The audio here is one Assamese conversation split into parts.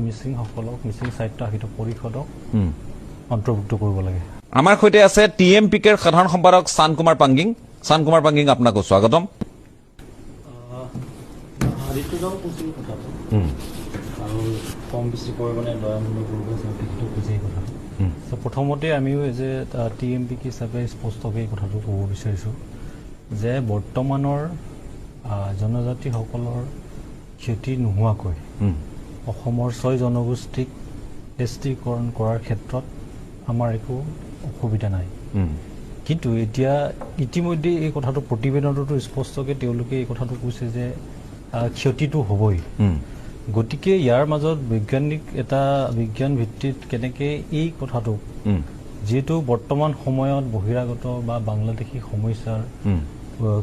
মিচিং সকলক মিচিং সাহিত্য সাহিত্য পৰিষদক অন্তৰ্ভুক্ত কৰিব লাগে। আমাৰ সৈতে আছে টিএমপিকেৰ সাধাৰণ সম্পাদক চান কুমাৰ পাংগিং। চান কুমাৰ পাংগিং, আপোনাক স্বাগতম। আদিত্যদাও কৈছিল কথাটো আৰু কম বেছি পৰিমাণে দয়ানন্দ বৰুৱা তেখেতেও কৈছে এই কথাটো। প্ৰথমতে আমিও যে টিএমপি হিচাপে স্পষ্টকৈ এই কথাটো ক'ব বিচাৰিছোঁ যে বৰ্তমানৰ জনজাতিসকলৰ ক্ষতি নোহোৱাকৈ অসমৰ 6 জনগোষ্ঠীক এছটিকৰণ কৰাৰ ক্ষেত্ৰত আমাৰ একো অসুবিধা নাই। কিন্তু এতিয়া ইতিমধ্যে এই কথাটো প্ৰতিবেদনতো স্পষ্টকৈ তেওঁলোকে এই কথাটো কৈছে যে ক্ষতিটো হ'বই। গতিকে ইয়াৰ মাজত বৈজ্ঞানিক এটা বিজ্ঞান ভিত্তিত কেনেকৈ এই কথাটো যিহেতু বৰ্তমান সময়ত বহিৰাগত বা বাংলাদেশী সমস্যাৰ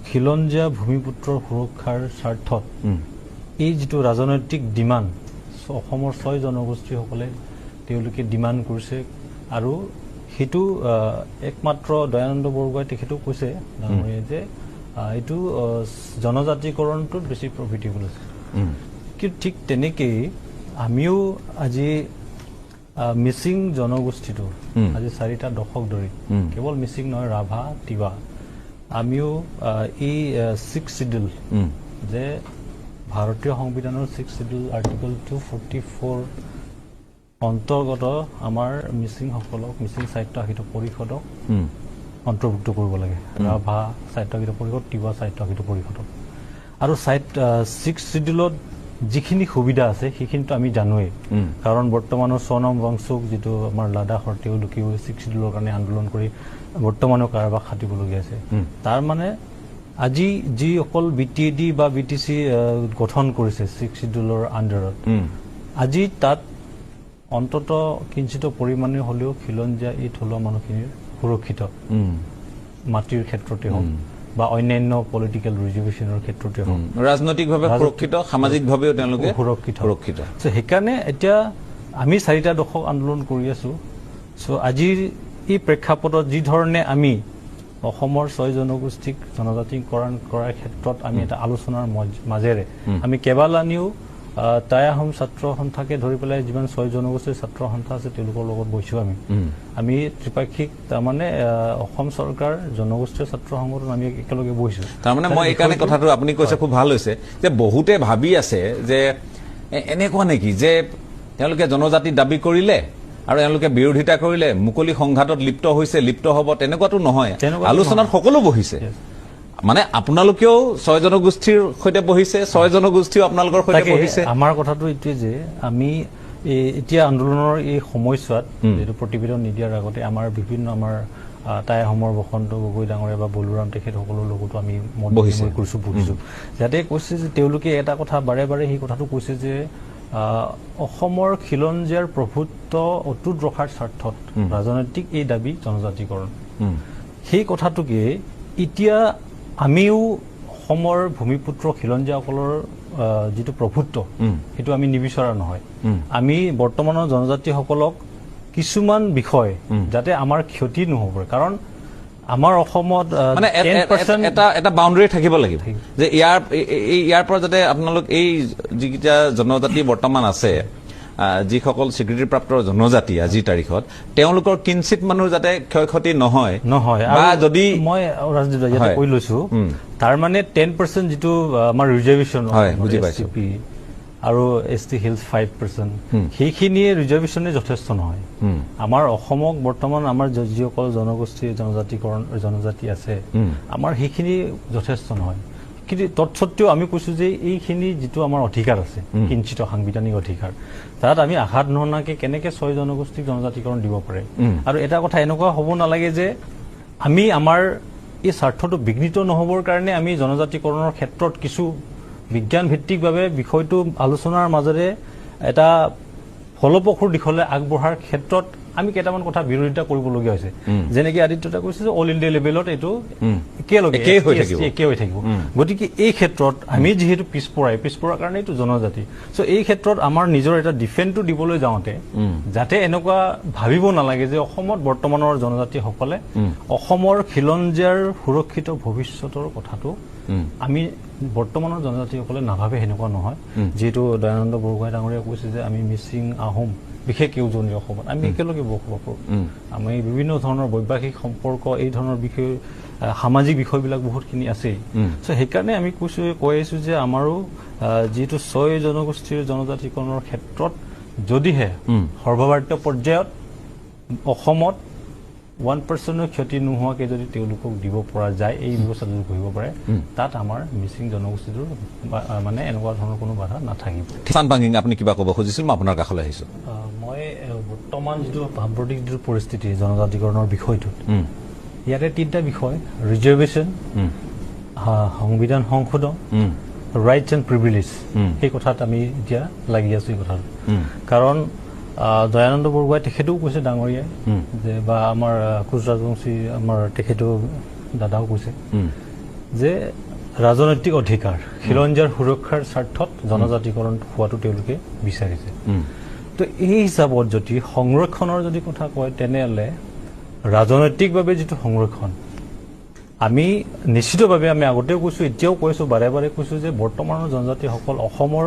খিলঞ্জীয়া ভূমিপুত্ৰৰ সুৰক্ষাৰ স্বাৰ্থত এই যিটো ৰাজনৈতিক ডিমাণ্ড অসমৰ 6 জনগোষ্ঠীসকলে তেওঁলোকে ডিমাণ্ড কৰিছে আৰু সেইটো একমাত্ৰ দয়ানন্দ বৰুৱাই তেখেতেও কৈছে ডাঙৰীয়াই যে এইটো জনজাতিকৰণটোত বেছি প্ৰফিটেবল আছে। কিন্তু ঠিক তেনেকেই আমিও আজি মিচিং জনগোষ্ঠীটো আজি 4টা দশক ধৰি কেৱল মিচিং নহয়, ৰাভা, তিৱা, আমিও এই 6 শিডিউল যে ভাৰতীয় সংবিধানৰ 6 শিডিউল আৰ্টিকল 244 অন্তৰ্গত আমাৰ মিচিংসকলক মিচিং সাহিত্য সাহিত্য পৰিষদক অন্তৰ্ভুক্ত কৰিব লাগে। ৰাভা সাহিত্য সাহিত্য পৰিষদ, তিৱা সাহিত্য সাহিত্য পৰিষদক। আৰু 6 শিডিউলত যিখিনি সুবিধা আছে সেইখিনিতো আমি জানোৱেই, কাৰণ বৰ্তমানৰ সোণম বংশুক যিটো আমাৰ লাডাখৰ তেওঁলোকেও 6 শিডিউলৰ কাৰণে আন্দোলন কৰি বৰ্তমানেও কাৰোবাক খাটিবলগীয়া আছে। তাৰ মানে আজি যিসকল BTAD বা BTC গঠন কৰিছে 6 শিডিউলৰ আণ্ডাৰত, আজি তাত অন্তত কিঞ্চিত পৰিমাণে হ'লেও খিলঞ্জীয়া এই থলুৱা মানুহখিনিৰ সুৰক্ষিত, মাটিৰ ক্ষেত্ৰতে হওক বা অন্যান্য পলিটিকেল ৰিজাৰ্ভেশ্যনৰ ক্ষেত্ৰতে হওক, ৰাজনৈতিকভাৱে সুৰক্ষিত, সামাজিকভাৱেও তেওঁলোকে সুৰক্ষিত। সেইকাৰণে এতিয়া আমি 4টা দশক আন্দোলন কৰি আছো। আজিৰ এই প্ৰেক্ষাপটত যি ধৰণে আমি অসমৰ 6 জনগোষ্ঠীক জনজাতিকৰণ কৰাৰ ক্ষেত্ৰত আমি এটা আলোচনাৰ মাজেৰে আমি কেইবালানিও টাই আহোম ছাত্ৰ সন্থাকে ধৰি পেলাই যিমান 6 জনগোষ্ঠীৰ ছাত্ৰ সন্থা আছে তেওঁলোকৰ লগত বহিছোঁ। আমি ত্ৰিপাক্ষিক তাৰমানে অসম চৰকাৰ জনগোষ্ঠীয় ছাত্ৰ সংগঠন আমি একেলগে বহিছোঁ। তাৰমানে মই এইকাৰণে কথাটো আপুনি কৈছে খুব ভাল হৈছে যে বহুতে ভাবি আছে যে এনেকুৱা নেকি যে তেওঁলোকে জনজাতি দাবী কৰিলে আৰু তেওঁলোকে বিৰোধিতা কৰিলে মুকলি সংঘাতত লিপ্ত হৈছে, লিপ্ত হ'ব, তেনেকুৱাতো নহয়। আলোচনাত সকলো বহিছে, মানে আপোনালোকেও 6 জনগোষ্ঠীৰ সৈতে বহিছে, 6 জনগোষ্ঠীও আপোনালোকৰ সৈতে বহিছে। আমাৰ কথাটো এইটোৱে যে আমি এতিয়া আন্দোলনৰ এই সময়ছোৱাত যিটো প্ৰতিবেদন নিদিয়াৰ আগতে আমাৰ বিভিন্ন আমাৰ টাই আহোমৰ বসন্ত গগৈ ডাঙৰীয়া বা বলোৰাম তেখেতসকলৰ লগতো আমি বহিছোঁ, যাতে কৈছে যে তেওঁলোকে এটা কথা বাৰে বাৰে সেই কথাটো কৈছে যে অসমৰ খিলঞ্জীয়াৰ প্ৰভুত্ব অটুট ৰখাৰ স্বাৰ্থত ৰাজনৈতিক এই দাবী জনজাতিকৰণ। সেই কথাটোকে এতিয়া আমিও অসমৰ ভূমিপুত্ৰ খিলঞ্জীয়াসকলৰ যিটো প্ৰভুত্ব সেইটো আমি নিবিচৰা নহয়। আমি বৰ্তমানৰ জনজাতিসকলক কিছুমান বিষয় যাতে আমাৰ ক্ষতি নহ'ব, কাৰণ আমাৰ অসমত মানে এটা বাউণ্ডাৰী থাকিব লাগিব যে ইয়াৰ পৰা যাতে আপোনালোক এই যিকেইটা জনজাতি বৰ্তমান আছে, যিসকল স্বীকৃতিপ্ৰাপ্ত জনজাতি আজিৰ তাৰিখত, তেওঁলোকৰ কিঞ্চিত মানুহ যাতে ক্ষয় ক্ষতি নহয়। বা যদি মই ৰাজনীতি ইয়াতে কৈ লৈছোঁ, তাৰ মানে 10% যিটো আমাৰ ৰিজাৰ্ভেশ্যন বুজি পাইছোঁ আৰু ST হিলছ 5%, সেইখিনিয়ে ৰিজাৰ্ভেশ্যনে যথেষ্ট নহয়। আমাৰ অসমক বৰ্তমান আমাৰ যিসকল জনজাতি আছে আমাৰ সেইখিনি যথেষ্ট নহয়। কিন্তু তৎসত্বেও আমি কৈছোঁ যে এইখিনি যিটো আমাৰ অধিকাৰ আছে, কিঞ্চিত সাংবিধানিক অধিকাৰ, তাত আমি আঘাত নহাকে কেনেকৈ 6 জনগোষ্ঠীক জনজাতিকৰণ দিব পাৰে। আৰু এটা কথা এনেকুৱা হ'ব নালাগে যে আমি আমাৰ এই স্বাৰ্থটো বিঘ্নিত নহ'বৰ কাৰণে আমি জনজাতিকৰণৰ ক্ষেত্ৰত কিছু বিজ্ঞান ভিত্তিকভাৱে বিষয়টো আলোচনাৰ মাজেৰে এটা ফলপ্ৰসূ দিশলৈ আগবঢ়াৰ ক্ষেত্ৰত আমি কেইটামান কথা বিৰোধিতা কৰিবলগীয়া হৈছে। যেনেকৈ আদিত্যতা কৈছে যে অল ইণ্ডিয়া লেভেলত এইটো একেই হৈ থাকিব। গতিকে এই ক্ষেত্ৰত আমি যিহেতু পিছপৰাৰ কাৰণে এইটো জনজাতি, এই ক্ষেত্ৰত আমাৰ নিজৰ এটা ডিফেন্সটো দিবলৈ যাওঁতে যাতে এনেকুৱা ভাবিব নালাগে যে অসমত বৰ্তমানৰ জনজাতিসকলে অসমৰ খিলঞ্জীয়াৰ সুৰক্ষিত ভৱিষ্যতৰ কথাটো আমি বৰ্তমানৰ জনজাতিসকলে নাভাবে সেনেকুৱা নহয় যিহেতু দয়ানন্দ বৰগোহাঁই ডাঙৰীয়াই কৈছে যে আমি মিচিং আহোম বিশেষকৈ উজনি অসমত আমি একেলগে বসবাস কৰোঁ আমি বিভিন্ন ধৰণৰ বৈবাহিক সম্পৰ্ক এই ধৰণৰ বিষয় সামাজিক বিষয়বিলাক বহুতখিনি আছেই চ' সেইকাৰণে আমি কৈ আহিছোঁ যে আমাৰো যিহেতু 6 জনগোষ্ঠীৰ জনজাতিকৰণৰ ক্ষেত্ৰত যদিহে সৰ্বভাৰতীয় পৰ্যায়ত অসমত 1% ক্ষতি নোহোৱাকৈ যদি তেওঁলোকক দিব পৰা যায় এই ব্যৱস্থা যদি কৰিব পাৰে তাত আমাৰ মিচিং জনগোষ্ঠীটোৰ মানে এনেকুৱা ধৰণৰ কোনো বাধা নাথাকিব চানপাংগিং আপুনি কিবা ক'ব খুজিছিল মই আপোনাৰ কাষলৈ আহিছোঁ মই বৰ্তমান যিটো সাম্প্ৰতিক যিটো পৰিস্থিতি জনজাতিকৰণৰ বিষয়টোত ইয়াতে 3টা বিষয় ৰিজাৰ্ভেশ্যন সংবিধান সংশোধন ৰাইটছ এণ্ড প্ৰিভিলেজ এই কথাত আমি এতিয়া লাগি আছোঁ এই কথাত কাৰণ দয়ানন্দ বৰগোহাঁই তেখেতেও কৈছে ডাঙৰীয়াই যে বা আমাৰ কোচ ৰাজবংশী আমাৰ তেখেতেও দাদাও কৈছে যে ৰাজনৈতিক অধিকাৰ খিলঞ্জীয়াৰ সুৰক্ষাৰ স্বাৰ্থত জনজাতিকৰণ হোৱাটো তেওঁলোকে বিচাৰিছে তো এই হিচাপত যদি সংৰক্ষণৰ যদি কথা কয় তেনেহ'লে ৰাজনৈতিকভাৱে যিটো সংৰক্ষণ আমি নিশ্চিতভাৱে আমি আগতেও কৈছোঁ এতিয়াও কৈছোঁ বাৰে বাৰে কৈছোঁ যে বৰ্তমানৰ জনজাতিসকল অসমৰ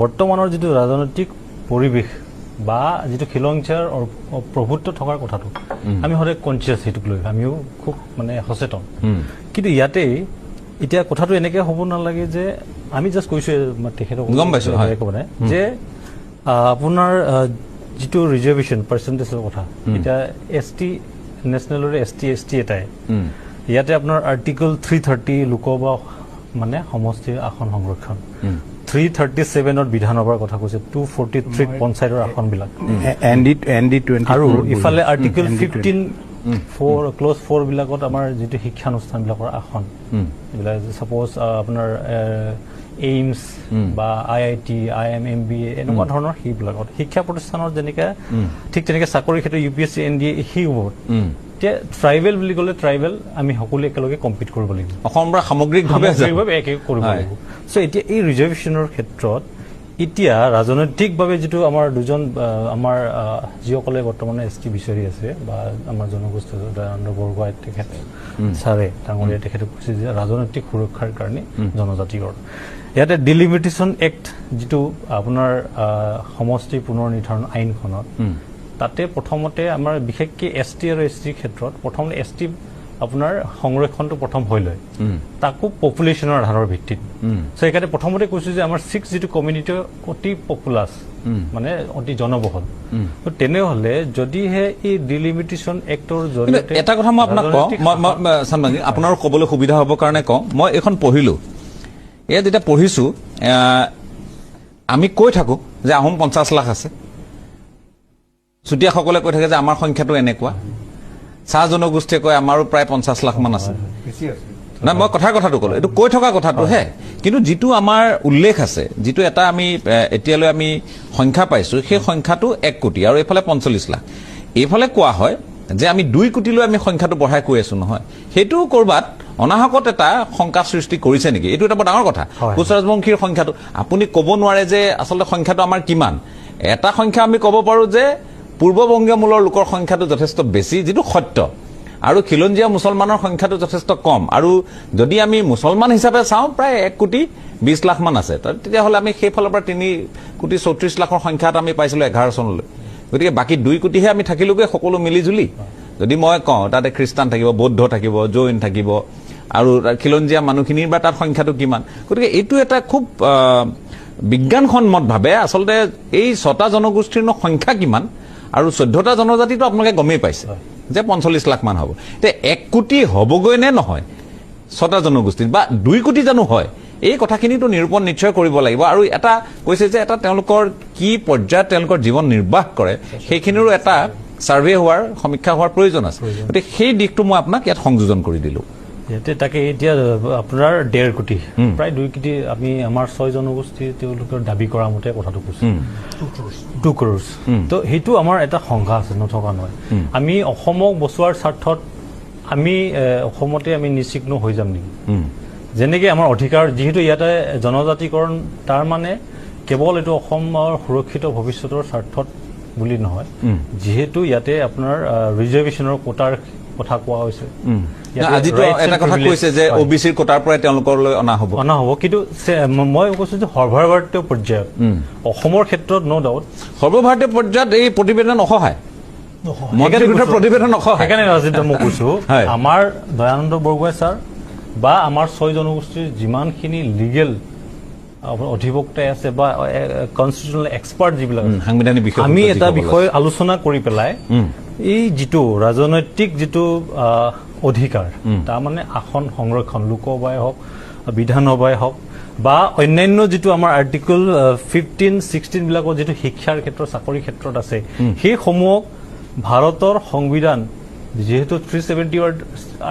বৰ্তমানৰ যিটো ৰাজনৈতিক পৰিৱেশ বা যিটো খিলঞ্জীয়াৰ প্ৰভুত্ব থকাৰ কথাটো আমি সদায় কনচিয়াছ সেইটোক লৈ আমিও খুব মানে সচেতন কিন্তু ইয়াতে এতিয়া কথাটো এনেকৈ হ'ব নালাগে যে আমি জাষ্ট কৈছোঁ তেখেতক যে আপোনাৰ যিটো ৰিজাৰ্ভেশ্যন পাৰ্চেণ্টেজৰ কথা এতিয়া ST নেশ্যনেলৰে ST এটাই ইয়াতে আপোনাৰ আৰ্টিকল 330 লোকসভা মানে সমষ্টিৰ আসন সংৰক্ষণ 337ত বিধানসভাৰ কথা কৈছে 243 পঞ্চায়তৰ আসনবিলাক আৰু ইফালে আৰ্টিকল 15 ক্লজ 4 বিলাকত আমাৰ যিটো শিক্ষানুষ্ঠানবিলাকৰ আসন এইবিলাক ছাপ'জ আপোনাৰ এইমছ বা IIT IIM MBA এনেকুৱা ধৰণৰ সেইবিলাকত শিক্ষা প্ৰতিষ্ঠানত যেনেকৈ ঠিক তেনেকৈ চাকৰিৰ ক্ষেত্ৰত UPSC NDA সেইবোৰত এতিয়া ট্ৰাইবেল বুলি ক'লে ট্ৰাইবেল আমি সকলোৱে একেলগে কম্পিট কৰিব লাগিব অসমৰ সামগ্ৰিকভাৱে একে কৰিব লাগিব চ' এতিয়া এই ৰিজাৰ্ভেশ্যনৰ ক্ষেত্ৰত এতিয়া ৰাজনৈতিকভাৱে যিটো আমাৰ দুজন আমাৰ যিসকলে বৰ্তমানে ST বিচাৰি আছে বা আমাৰ জনগোষ্ঠী দয়ানন্দ বৰগোহাঁই তেখেত ছাৰে ডাঙৰীয়া তেখেতে কৈছে যে ৰাজনৈতিক সুৰক্ষাৰ কাৰণে জনজাতিকৰণ ইয়াতে ডিলিমিটেশ্যন এক্ট যিটো আপোনাৰ সমষ্টি পুনৰ নিৰ্ধাৰণ আইনখনত তাতে প্ৰথমতে আমাৰ বিশেষকৈ ST আৰু ST ক্ষেত্ৰত প্ৰথমতে ST আপোনাৰ সংৰক্ষণটো প্ৰথম হৈ লয় তাকো পপুলেশ্যনৰ আধাৰৰ ভিত্তিত চ' সেইকাৰণে প্ৰথমতে কৈছোঁ যে আমাৰ 6 যিটো কমিউনিটি অতি পপুলাছ মানে অতি জনবহুল তেনেহ'লে যদিহে এই ডিলিমিটেশ্যন এক্টৰ জৰিয়তে এটা কথা মই আপোনাক কওঁ চানমাংগী আপোনাৰ ক'বলৈ সুবিধা হ'বৰ কাৰণে কওঁ মই এইখন পঢ়িলোঁ এয়া যেতিয়া পঢ়িছোঁ আমি কৈ থাকোঁ যে আহোম 50 লাখ আছে চুতীয়াসকলে কৈ থাকে যে আমাৰ সংখ্যাটো এনেকুৱা চাহ জনগোষ্ঠীয়ে কয় আমাৰো প্ৰায় 50 লাখ মান আছে নাই মই কথাটো ক'লো এইটো কৈ থকা কথাটোহে কিন্তু যিটো আমাৰ উল্লেখ আছে যিটো এটা আমি এতিয়ালৈ আমি সংখ্যা পাইছোঁ সেই সংখ্যাটো 1 কোটি আৰু এইফালে 45 লাখ এইফালে কোৱা হয় যে আমি 2 কোটিলৈ আমি সংখ্যাটো বঢ়াই কৈ আছোঁ নহয় সেইটো ক'ৰবাত অনাহকত এটা শংকা সৃষ্টি কৰিছে নেকি এইটো এটা বৰ ডাঙৰ কথা কোচ ৰাজবংশীৰ সংখ্যাটো আপুনি ক'ব নোৱাৰে যে আচলতে সংখ্যাটো আমাৰ কিমান এটা সংখ্যা আমি ক'ব পাৰোঁ যে পূৰ্ববংগীয় মূলৰ লোকৰ সংখ্যাটো যথেষ্ট বেছি যিটো সত্য আৰু খিলঞ্জীয়া মুছলমানৰ সংখ্যাটো যথেষ্ট কম আৰু যদি আমি মুছলমান হিচাপে চাওঁ প্ৰায় 1 কোটি 20 লাখ মান আছে তেতিয়াহ'লে আমি সেইফালৰ পৰা 3 কোটি 34 লাখৰ সংখ্যাত আমি পাইছিলোঁ 11 চনলৈ গতিকে বাকী 2 কোটিহে আমি থাকিলোগৈ সকলো মিলি জুলি যদি মই কওঁ তাতে খ্ৰীষ্টান থাকিব বৌদ্ধ থাকিব জৈন থাকিব আৰু খিলঞ্জীয়া মানুহখিনিৰ বা তাত সংখ্যাটো কিমান গতিকে এইটো এটা খুব বিজ্ঞানসন্মতভাৱে আচলতে এই 6টা জনগোষ্ঠীৰ সংখ্যা কিমান আৰু 14টা জনজাতিটো আপোনালোকে গমেই পাইছে যে 45 লাখ মান হ'ব এতিয়া 1 কোটি হ'বগৈ নে নহয় 6টা জনগোষ্ঠীত বা 2 কোটি জানো হয় এই কথাখিনিতো নিৰূপণ নিশ্চয় কৰিব লাগিব আৰু এটা কৈছে যে এটা তেওঁলোকৰ কি পৰ্যায়ত তেওঁলোকৰ জীৱন নিৰ্বাহ কৰে সেইখিনিৰো এটা সাৰ্ভে হোৱাৰ সমীক্ষা হোৱাৰ প্ৰয়োজন আছে গতিকে সেই দিশটো মই আপোনাক ইয়াত সংযোজন কৰি দিলোঁ ইয়াতে তাকে এতিয়া আপোনাৰ 1.5 কোটি প্ৰায় 2 কোটি আমি আমাৰ 6 জনগোষ্ঠী তেওঁলোকৰ দাবী কৰা মতে কথাটো কৈছোঁ 2 crore তো সেইটো আমাৰ এটা সংখ্যা আছে নথকা নহয় আমি অসমক বচোৱাৰ স্বাৰ্থত আমি অসমতে আমি নিশ্চিহ্ন হৈ যাম নেকি যেনেকৈ আমাৰ অধিকাৰ যিহেতু ইয়াতে জনজাতিকৰণ তাৰ মানে কেৱল এইটো অসমৰ সুৰক্ষিত ভৱিষ্যতৰ স্বাৰ্থত বুলি নহয় যিহেতু ইয়াতে আপোনাৰ ৰিজাৰ্ভেশ্যনৰ কোটাৰ কথা কোৱা হৈছে আজিতো এটা কথা কৈছে যে OBCৰ কোটাৰ পৰাই তেওঁলোকলৈ অনা হ'ব কিন্তু মই কৈছো যে সৰ্বভাৰতীয় পৰ্যায়ত অসমৰ ক্ষেত্ৰত ন' ডাউট সৰ্বভাৰতীয় পৰ্যায়ত এই প্ৰতিবেদন অসহায় প্ৰতিবেদন অসহায় সেইকাৰণে ৰাজনীতি মই কৈছো আমাৰ দয়ানন্দ বৰগোহাঁই ছাৰ বা আমাৰ 6 জনগোষ্ঠীৰ যিমানখিনি লিগেল অধিবক্তাই আছে বা কনষ্টিটিউচনেল এক্সপাৰ্ট যিবিলাক সাংবিধানিক বিষয় আমি এটা বিষয় আলোচনা কৰি পেলাই এই যিটো ৰাজনৈতিক যিটো অধিকাৰ তাৰমানে আসন সংৰক্ষণ লোকসভাই হওক বিধানসভাই হওক বা অন্যান্য যিটো আমাৰ আৰ্টিকল 15-16 বিলাকৰ যিটো শিক্ষাৰ ক্ষেত্ৰত চাকৰিৰ ক্ষেত্ৰত আছে সেইসমূহক ভাৰতৰ সংবিধান যেহেতু 370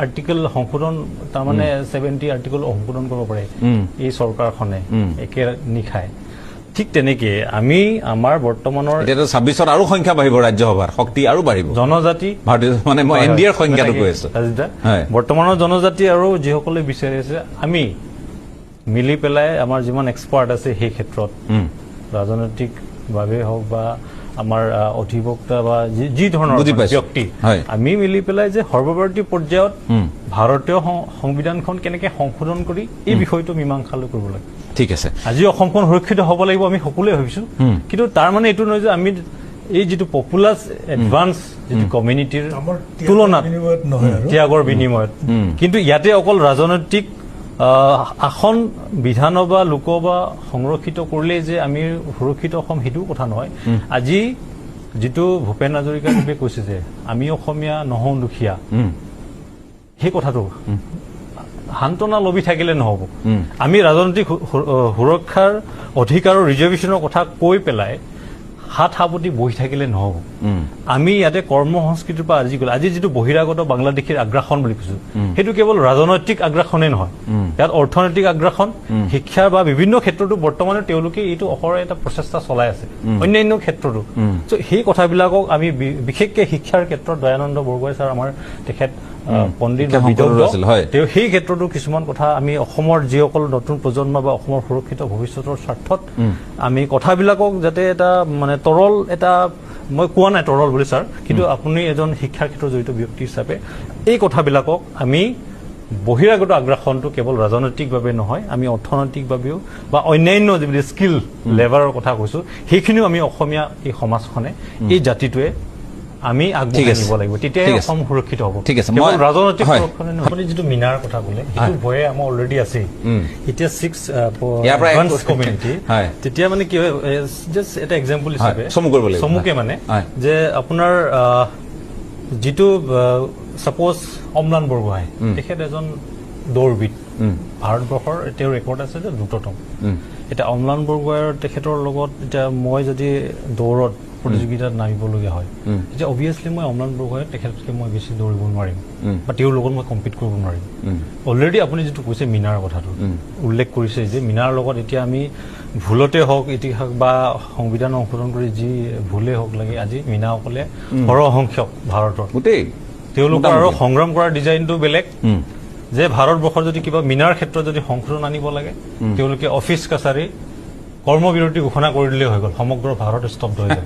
আৰ্টিকল সংশোধন তাৰমানে 70 আৰ্টিকল সংশোধন কৰিব পাৰে এই চৰকাৰখনে একে নিখায় ঠিক তেনেকে আমি আমাৰ বৰ্তমানৰ এতিয়াতো 26ত আৰু সংখ্যা বাঢ়িব ৰাজ্যসভাৰ শক্তি আৰু বাঢ়িব জনজাতি ভাৰতীয় মানে মই এনডিএৰ সংখ্যাটো কৈ আছো বৰ্তমানৰ জনজাতি আৰু যিসকলে বিচাৰি আছে আমি মিলি পেলাই আমাৰ যিমান এক্সপাৰ্ট আছে সেই ক্ষেত্ৰত ৰাজনৈতিক ভাৱে হওক বা আমাৰ অধিবক্তা বা যি ধৰণৰ ব্যক্তি আমি মিলি পেলাই যে সৰ্বভাৰতীয় পৰ্যায়ত ভাৰতীয় সংবিধানখন কেনেকে সংশোধন কৰি এই বিষয়টো মীমাংসালৈ কৰিব লাগে ঠিক আছে আজি অসমখন সুৰক্ষিত হ'ব লাগিব আমি সকলোৱে ভাবিছো কিন্তু তাৰ মানে এইটো নহয় যে আমি এই যিটো পপুলাছ এডভান্স যিটো কমিউনিটিৰ তুলনাত ত্যাগৰ বিনিময়ত কিন্তু ইয়াতে অকল ৰাজনৈতিক আসন বিধানসভা লোকসভা সংৰক্ষিত কৰিলেই যে আমি সুৰক্ষিত অসম সেইটো কথা নহয় আজি যিটো ভূপেন হাজৰিকাদেৱে কৈছে যে আমি অসমীয়া নহওঁ দুখীয়া সেই কথাটো সান্তনা লবি থাকিলে নহ'ব আমি ৰাজনৈতিক সুৰক্ষাৰ অধিকাৰৰ ৰিজাৰ্ভেশ্যনৰ কথা কৈ পেলাই হাত সাৱটি বহি থাকিলে নহ'ব আমি ইয়াতে কৰ্ম সংস্কৃতিৰ পৰা আজি যিটো বহিৰাগত বাংলাদেশীৰ আগ্ৰাসন বুলি কৈছো সেইটো কেৱল ৰাজনৈতিক আগ্ৰাসনেই নহয় ইয়াত অৰ্থনৈতিক আগ্ৰাসন শিক্ষা বা বিভিন্ন ক্ষেত্ৰতো বৰ্তমানে তেওঁলোকে এইটো অহৰহ এটা প্ৰচেষ্টা চলাই আছে অন্যান্য ক্ষেত্ৰতো সেই কথাবিলাকক আমি বিশেষকৈ শিক্ষাৰ ক্ষেত্ৰত দয়ানন্দ বৰগোহাঁই ছাৰ আমাৰ তেখেত পণ্ডিত তেওঁ সেই ক্ষেত্ৰতো কিছুমান কথা আমি অসমৰ যিসকল নতুন প্ৰজন্ম বা অসমৰ সুৰক্ষিত ভৱিষ্যতৰ স্বাৰ্থত আমি কথাবিলাকক যাতে এটা মানে তৰল এটা মই কোৱা নাই তৰল বুলি ছাৰ কিন্তু আপুনি এজন শিক্ষাৰ ক্ষেত্ৰত জড়িত ব্যক্তি হিচাপে এই কথাবিলাকক আমি বহিৰাগত আগ্ৰাসনটো কেৱল ৰাজনৈতিকভাৱে নহয় আমি অৰ্থনৈতিকভাৱেও বা অন্যান্য যিবিলাক স্কিল লেবাৰৰ কথা কৈছো সেইখিনিও আমি অসমীয়া এই সমাজখনে এই জাতিটোৱে আমি আগবঢ়াই নিব লাগিব তেতিয়াহে অসম সুৰক্ষিত হ'ব কেৱল ৰাজনৈতিক সুৰক্ষাই নহয় আপুনি যিটো মিনাৰ কথা ক'লে সেইটো ভয়ে আমাৰ অলৰেডি আছে এতিয়া 6 কমিউনিটি তেতিয়া মানে কি হয় জাষ্ট এটা এক্সাম্পল হিচাপে চমুকে মানে যে আপোনাৰ যিটো ছাপোজ অম্লান বৰগোহাঁই তেখেত এজন দৌৰবিদ ভাৰতবৰ্ষৰ তেওঁৰ ৰেকৰ্ড আছে যে দ্ৰুততম এতিয়া অম্লান বৰগোহাঁইৰ তেখেতৰ লগত এতিয়া মই যদি দৌৰত প্ৰতিযোগিতাত নামিবলগীয়া হয় এতিয়া অভিয়াছলি মই অম্লান বৰগোহাঁই তেখেততকৈ মই বেছি দৌৰিব নোৱাৰিম বা তেওঁৰ লগত মই কম্পিট কৰিব নোৱাৰিম অলৰেডি আপুনি যিটো কৈছে মিনাৰ কথাটো উল্লেখ কৰিছে যে মিনাৰ লগত এতিয়া আমি ভুলতে হওক ইতিহাস বা সংবিধান সংশোধন কৰি যি ভুলে হওক লাগে আজি মিনাসকলে সৰহসংখ্যক ভাৰতৰ তেওঁলোকৰ আৰু সংগ্ৰাম কৰাৰ ডিজাইনটো বেলেগ যে ভাৰতবৰ্ষৰ যদি কিবা মিনাৰ ক্ষেত্ৰত যদি সংশোধন আনিব লাগে তেওঁলোকে অফিচ কাছাৰী কৰ্মবিৰতি ঘোষণা কৰি দিলেই হৈ গ'ল সমগ্ৰ ভাৰত স্তব্ধ হৈ যাব